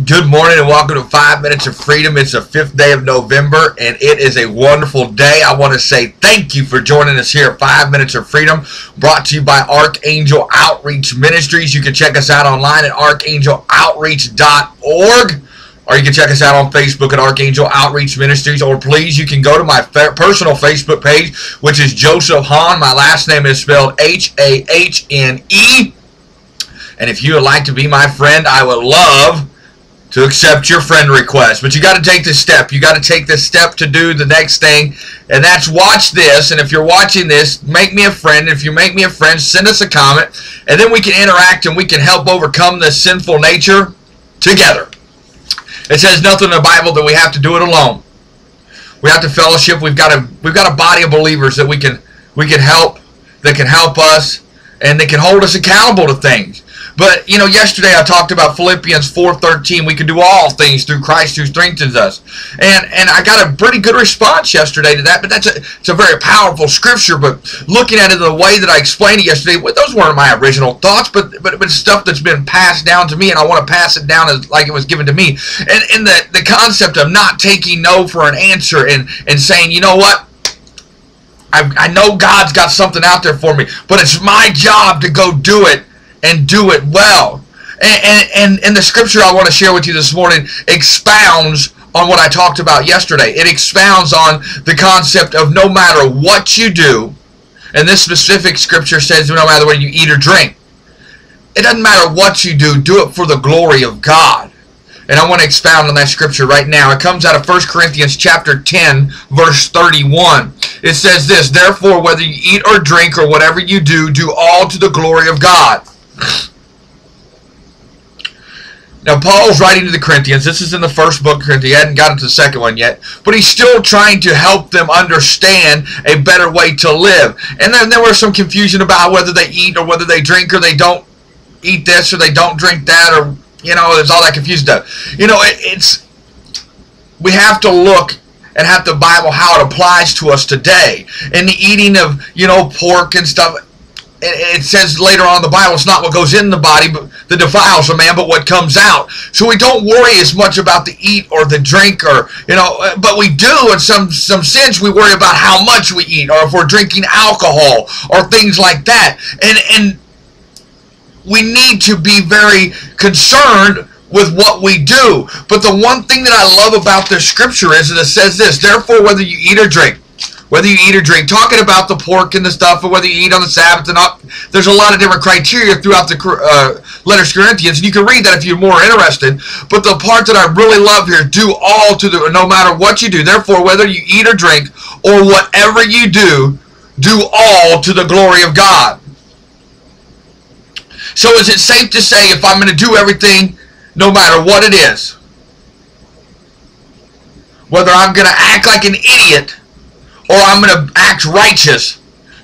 Good morning and welcome to 5 Minutes of Freedom. It's the 5th day of November and it is a wonderful day. I want to say thank you for joining us here at 5 Minutes of Freedom, brought to you by Archangel Outreach Ministries. You can check us out online at archangeloutreach.org, or you can check us out on Facebook at Archangel Outreach Ministries, or please, you can go to my personal Facebook page, which is Joseph Hahn. My last name is spelled H-A-H-N-E. And if you would like to be my friend, I would love to accept your friend request. But you got to take this step. You got to take this step to do the next thing, and that's watch this. And if you're watching this, make me a friend. If you make me a friend, send us a comment, and then we can interact and we can help overcome this sinful nature together. It says nothing in the Bible that we have to do it alone. We have to fellowship. We've got a body of believers that we can help, that can help us, and they can hold us accountable to things. But, you know, yesterday I talked about Philippians 4:13. We can do all things through Christ who strengthens us. And I got a pretty good response yesterday to that, but it's a very powerful scripture. But looking at it the way that I explained it yesterday, well, those weren't my original thoughts, but stuff that's been passed down to me, and I want to pass it down as like it was given to me. And the concept of not taking no for an answer and saying, you know what? I know God's got something out there for me, but it's my job to go do it and do it well. And the scripture I want to share with you this morning expounds on what I talked about yesterday. It expounds on the concept of no matter what you do, and this specific scripture says no matter whether you eat or drink. It doesn't matter what you do it for the glory of God. And I want to expound on that scripture right now. It comes out of 1 Corinthians chapter 10, verse 31. It says this, therefore, whether you eat or drink or whatever you do all to the glory of God. Now, Paul's writing to the Corinthians. This is in the first book of Corinthians. He hadn't gotten to the second one yet. But he's still trying to help them understand a better way to live. And then there was some confusion about whether they eat or whether they drink or they don't eat this or they don't drink that, or, you know, there's all that confused stuff. You know, we have to look and have the Bible how it applies to us today. And the eating of, you know, pork and stuff, it says later on in the Bible, it's not what goes in the body that defiles a man, but what comes out. So we don't worry as much about the eat or the drink, or, you know, but we do in some sense. We worry about how much we eat, or if we're drinking alcohol or things like that. And we need to be very concerned with what we do. But the one thing that I love about this scripture is that it says this, therefore, whether you eat or drink, talking about the pork and the stuff, or whether you eat on the Sabbath or not, there's a lot of different criteria throughout the letters to Corinthians, and you can read that if you're more interested. But the part that I really love here, do all to the, no matter what you do, therefore, whether you eat or drink, or whatever you do all to the glory of God. So is it safe to say if I'm going to do everything, no matter what it is, whether I'm going to act like an idiot or I'm going to act righteous,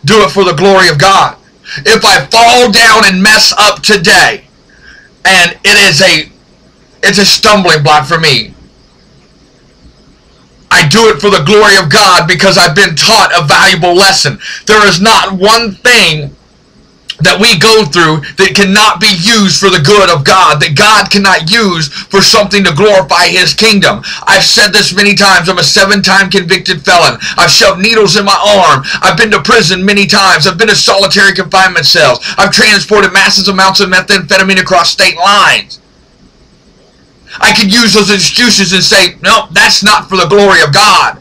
do it for the glory of God? If I fall down and mess up today, and it's a stumbling block for me, I do it for the glory of God because I've been taught a valuable lesson. There is not one thing that we go through that cannot be used for the good of God, that God cannot use for something to glorify His kingdom. I've said this many times. I'm a 7-time convicted felon. I've shoved needles in my arm. I've been to prison many times. I've been to solitary confinement cells. I've transported massive amounts of methamphetamine across state lines. I could use those excuses and say, no, that's not for the glory of God.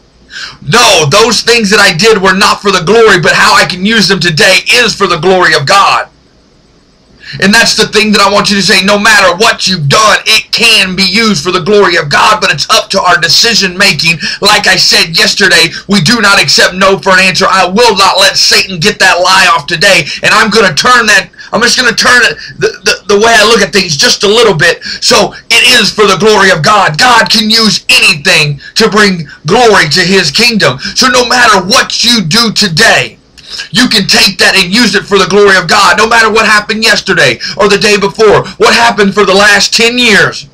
No, those things that I did were not for the glory, but how I can use them today is for the glory of God. And that's the thing that I want you to say. No matter what you've done, it can be used for the glory of God, but it's up to our decision making. Like I said yesterday, we do not accept no for an answer. I will not let Satan get that lie off today, and I'm going to turn that. I'm just going to turn it the way I look at things just a little bit. So it is for the glory of God. God can use anything to bring glory to His kingdom. So no matter what you do today, you can take that and use it for the glory of God. No matter what happened yesterday or the day before, what happened for the last 10 years.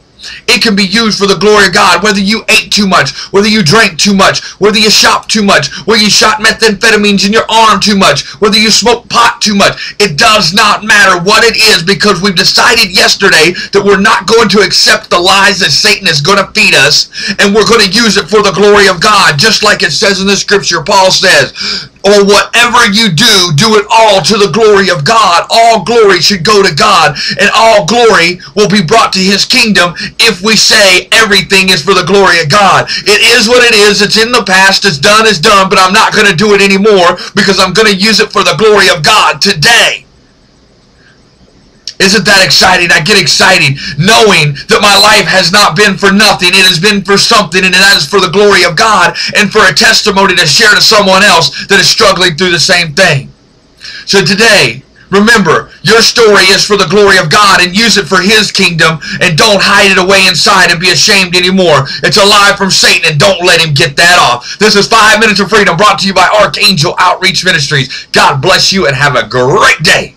It can be used for the glory of God. Whether you ate too much, whether you drank too much, whether you shopped too much, whether you shot methamphetamines in your arm too much, whether you smoked pot too much. It does not matter what it is, because we've decided yesterday that we're not going to accept the lies that Satan is going to feed us, and we're going to use it for the glory of God. Just like it says in the scripture, Paul says, or whatever you do, do it all to the glory of God. All glory should go to God, and all glory will be brought to his kingdom if we say everything is for the glory of God. It is what it is. It's in the past. It's done, but I'm not going to do it anymore, because I'm going to use it for the glory of God today. Isn't that exciting? I get excited knowing that my life has not been for nothing. It has been for something, and that is for the glory of God and for a testimony to share to someone else that is struggling through the same thing. So today, remember, your story is for the glory of God, and use it for his kingdom, and don't hide it away inside and be ashamed anymore. It's a lie from Satan, and don't let him get that off. This is 5 Minutes of Freedom, brought to you by Archangel Outreach Ministries. God bless you, and have a great day.